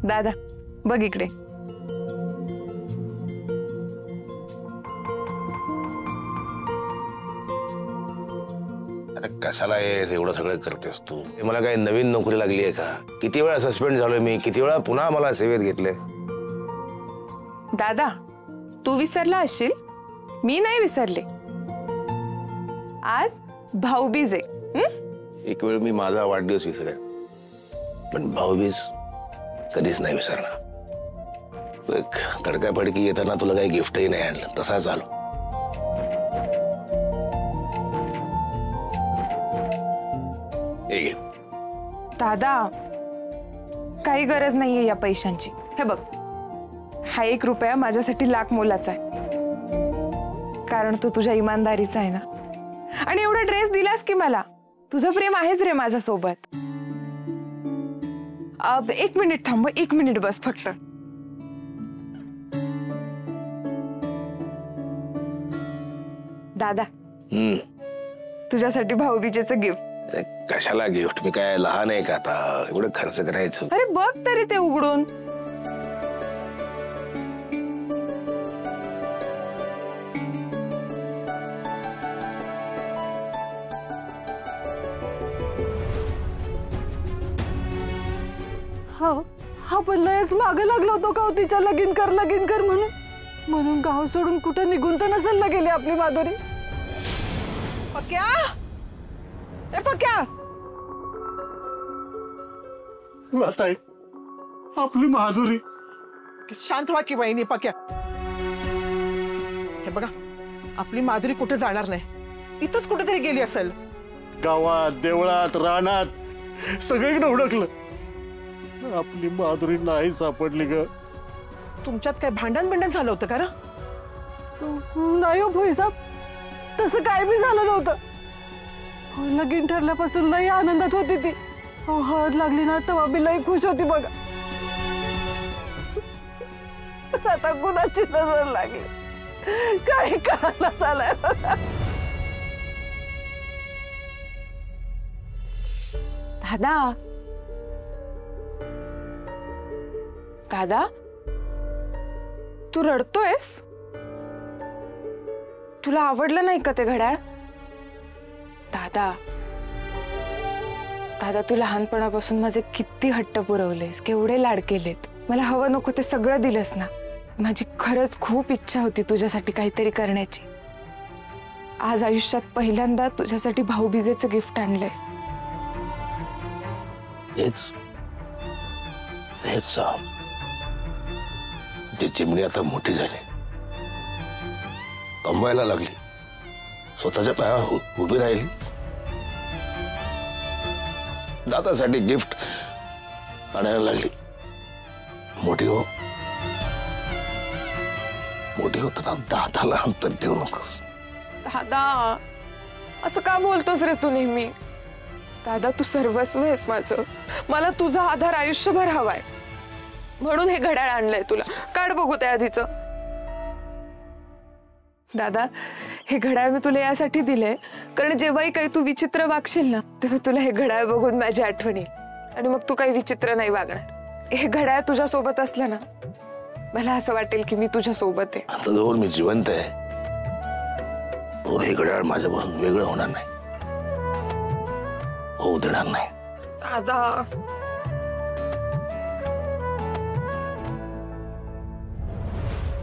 दादा बघ इकडे. अरे कशाला एवढं सगळं करतेस तू? मला काही नवीन नोकरी लागली आहे का? किती वेळा सस्पेंड झालोय मी, किती वेळा पुन्हा मला सेवेत घेतले. दादा तू विसरला असशील, मी नाही विसरले. आज भाऊबीज आहे. एक वेळ मी माझा वाढदिवस विसरले, पण भाऊबीज कधीच नाही विसरणार. तडकाफडकी येताना तुला काही गिफ्टही नाही आणलं, तसाच आलो. दादा काही गरज नाहीये या पैशांची. हे बघ, हा 1 रुपया माझ्यासाठी लाख मोलाचा आहे, कारण तो तुझ्या इमानदारीचा आहे ना. आणि एवढा ड्रेस दिलास की मला, तुझं प्रेम आहेच रे माझ्यासोबत. 1 मिनिट थांब, 1 मिनिट बस फक्त. दादा तुझ्यासाठी भाऊबीजेचं गिफ्ट. कशाला गिफ्ट? मी काय लहान आहे का आता एवढं खर्च करायचं? अरे बघ तरी ते उघडून. हा पण लयच मागे लागलो होतो का तिच्या लगीन कर म्हणून गाव सोडून कुठं निघून तर नसेल ना गेली आपली माधुरी. पक्या, ए पक्या, ताई आपली माधुरी. शांत व्हा की वहिनी. पक्या हे बघा, आपली माधुरी कुठे जाणार नाही, इथंच कुठेतरी गेली असेल. गावात, देवळात, रानात सगळीकडे हुडकलं, आपली माधुरी नाही सापडली ग. तुमच्यात काय भांडण झालं होतं का? नाही हो भोईसाब, तसं काय बी झालं नव्हतं. लगीन ठरल्यापासून लई आनंदात होती ती. हळद लागली ना तेव्हा बी लई खुश होती बघा. आता कुणाची नजर लागली काही कळायला चालय. दादा दादा तू रडतोयस? तुला आवडलं नाही का ते घड्याळ? दादा दादा तू लहानपणापासून माझे किती हट्ट पुरवलेस, केवढे लाड केलेत. मला हवं नको ते सगळं दिलंस ना. माझी खरंच खूप इच्छा होती तुझ्यासाठी काहीतरी करण्याची. आज आयुष्यात पहिल्यांदा तुझ्यासाठी भाऊबीजेचं गिफ्ट आणलंय. ती चिमणी आता मोठी झाली, कमवायला लागली, स्वतःच्या पायावर उभी राहिली. दादासाठी गिफ्ट आणायला लागली. मोठी होताना दादाला अंतर देऊ नकोस. दादा असं का बोलतोस रे तू नेहमी? दादा तू सर्वस्व आहेस माझं. मला तुझा आधार आयुष्यभर हवाय, म्हणून हे घड्याळ आणलंय तुला. काढ बघू त्या आधीच. दादा हे घड्याळ मी तुला यासाठी दिलंय कारण जेव्हाही काही तू विचित्र वागशील ना तेव्हा तुला हे घड्याळ बघून माझी आठवण येईल, आणि मग तू काही विचित्र नाही वागणार. हे घड्याळ तुझ्या सोबत असलं ना मला असं वाटेल की मी तुझ्या सोबत आहे. आता जोर मी जिवंत आहे, तो हे घड्याळ माझ्यापासून वेगळं होणार नाही, होऊ देणार नाही. दादा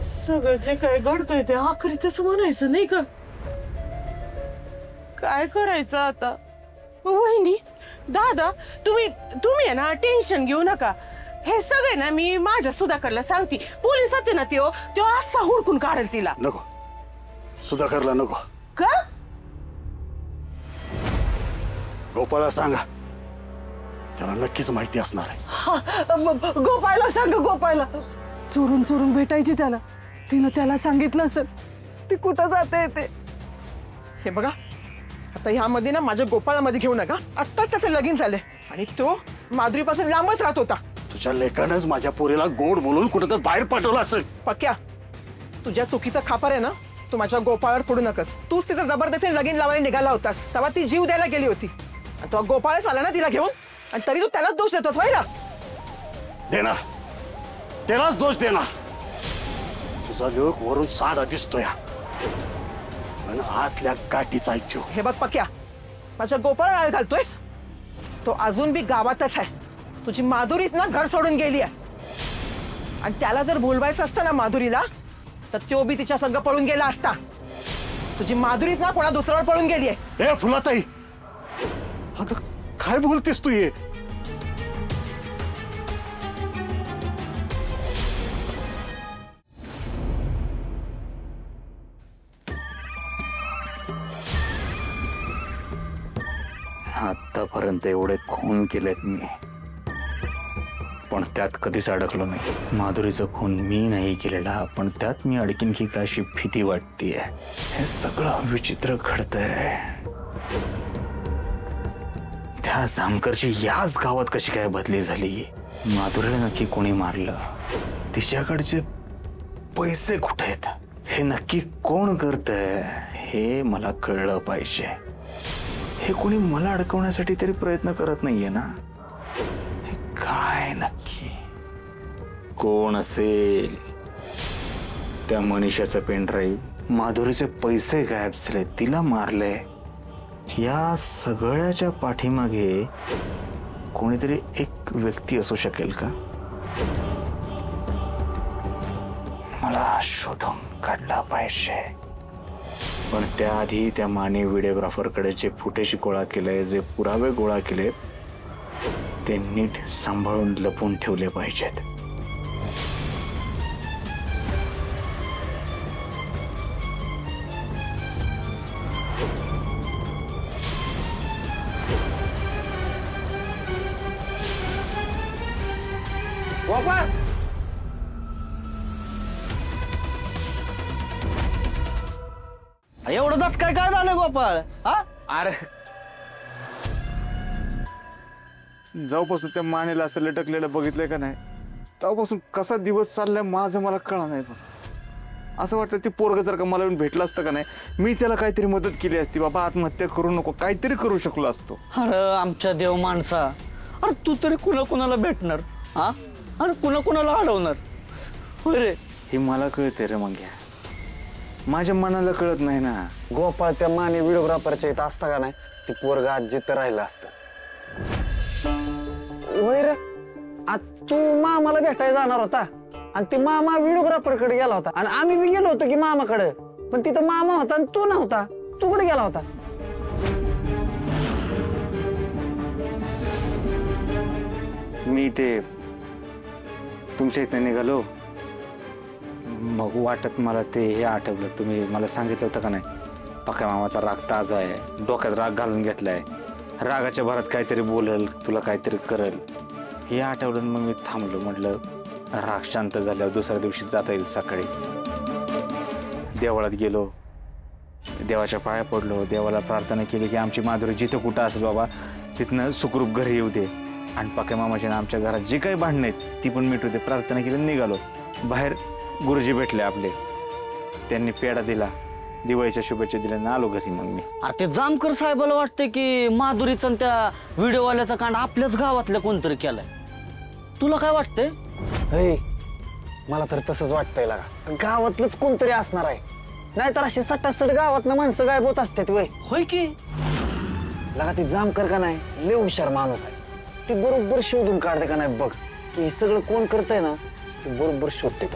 सगळं जे काय घडतंय ते आखरीच म्हणायचं नाही का? काय करायचं आता? वहिनी दादा तुम्ही आहे ना टेन्शन घेऊ नका. हे सगळे ना मी माझ्या सुधाकरला सांगते. पोलिसात ना त्यो असा हुडकून काढेल तिला. नको सुधाकरला नको का? गोपाळला सांगा, त्याला नक्कीच माहिती असणार आहे. गोपाळला सांग. गोपाळला चोरून भेटायची त्याला. तिनं त्याला सांगितलं असेल ती कुठं जाते ते. हे बघा आता ह्यामध्ये ना माझ्या गोपाळामध्ये घेऊ नका. आत्ताच त्याचं लगीन झालंय आणि तो माधुरीपासून लांबच राहत होता. तुझ्या लेकानंच माझ्या पोरीला गोड बोलून कुठं तर बाहेर पाठवलं असेल. पक्या तुझ्या चुकीचा खापर आहे ना तू माझ्या गोपाळावर फोडू नकस. तूच तिचं जबरदस्ती लगीन लावायला निघाला होतास, तेव्हा ती जीव द्यायला गेली होती. आणि तेव्हा गोपाळच आला ना तिला घेऊन, आणि तरी तू त्यालाच दोष देतोस. व्हायला देणार त्यालाच दोष देणार. तुझा लोक वरून साधा दिसतोय पण आतल्या गाठीचा ऐक्यो. हे बघ पक्या, माझ्या गोपाळाला आळ घालतोयस. तो अजून बी गावातच आहे. तुझी माधुरीच ना घर सोडून गेली आहे. आणि त्याला जर बोलवायचं असतं ना माधुरीला, तर तो बी तिच्या संग पळून गेला असता. तुझी माधुरीच ना कोणा दुसऱ्यावर पळून गेली आहे. ए फुलाताई, अगं काय बोलतेस तू? ये आतापर्यंत एवढे खून केलेत मी, पण त्यात कधीच अडकलो नाही. माधुरीचा खून मी नाही केलेला, पण त्यात मी अडकीन की काय अशी भीती वाटतेय. हे सगळं विचित्र घडतंय. त्या जामकरची याच गावात कशी काय बदली झाली? माधुरीला नक्की कोणी मारलं? तिच्याकडचे पैसे कुठे आहेत? हे नक्की कोण करतंय हे मला कळलं पाहिजे. हे कोणी मला अडकवण्यासाठी तरी प्रयत्न करत नाहीये ना? हे काय नक्की कोण असेल? त्या मनीषाचा पेनड्राईव्ह, माधुरीचे पैसे गायब झाले, तिला मारले. या सगळ्याच्या पाठीमागे कोणीतरी एक व्यक्ती असू शकेल का? मला शोधून काढला पाहिजे. पण त्याआधी त्या माने व्हिडिओग्राफरकडे जे फुटेज गोळा केलंय, जे पुरावे गोळा केलेत, ते नीट सांभाळून लपवून ठेवले पाहिजेत. एवढंच काय काय झालं गोपाळ? हा अरे जाऊपासून त्या मानेला असं लटकलेलं बघितलंय का नाही, तेव्हापासून कसा दिवस चाललाय माझं मला कळा नाही. पण असं वाटतं ते पोरग जर का मला येऊन भेटलं असतं का नाही, मी त्याला काहीतरी मदत केली असती. बाबा आत्महत्या करू नको, काहीतरी करू शकलो असतो. अरे आमच्या देव माणसा, अरे तू तरी कुणा भेटणार? हा अरे कुणाला अडवणार? होय रे, हे मला कळते रे. मग माझ्या मनाला कळत नाही ना. गोपाळ त्या माने व्हिडिओग्राफरच्या इथं असता का नाही, ती पोरगा आज जिथं राहिलं असतं. होय रे, तू मामाला भेटायला जाणार होता आणि ती मामा व्हिडिओग्राफरकडे गेला होता आणि आम्ही बी गेलो होतो की मामाकडे, पण तिथं मामा होता आणि तू नव्हता. तू कुठे गेला होता? मी ते तुमच्या इथं निघालो, मग वाटत मला ते हे आठवलं. तुम्ही मला सांगितलं होतं का नाही, पक्या मामाचा राग ताजा आहे, डोक्यात राग घालून घेतलाय, रागाच्या भरात काहीतरी बोलेल, तुला काहीतरी करेल, हे आठवलं. मग मी थांबलो, म्हटलं राग शांत झाल्यावर दुसऱ्या दिवशी जाता येईल. सकाळी देवळात गेलो, देवाच्या पाया पडलो, देवाला प्रार्थना केली की आमची माधुरी जिथं कुठं असेल बाबा तिथनं सुखरूप घरी येऊ दे, आणि पक्या मामाची ना आमच्या घरात जी काही भांडणं आहेत ती पण मिटू दे. प्रार्थना केली, निघालो. बाहेर गुरुजी भेटले आपले, त्यांनी पेढा दिला, दिवाळीच्या शुभेच्छा दिल्या, ना आलो घरी. मग मी अरे ते जामकर साहेबाला वाटतंय की माधुरीचा त्या व्हिडिओवाल्याचा कांड आपल्याच गावातल्या कोणतरी केलाय. तुला काय वाटतंय? मला तर तसंच वाटतंय लागा, गावातलंच कोणतरी असणार आहे, नाहीतर अशी सटासट गावात माणसं गायब होत असतात. वय होय की लागा, ती जामकर का नाही लय हुशार माणूस आहे. ती बरोबर शोधून काढते का नाही बघ, की हे सगळं कोण करतंय ना, ती बरोबर शोधते.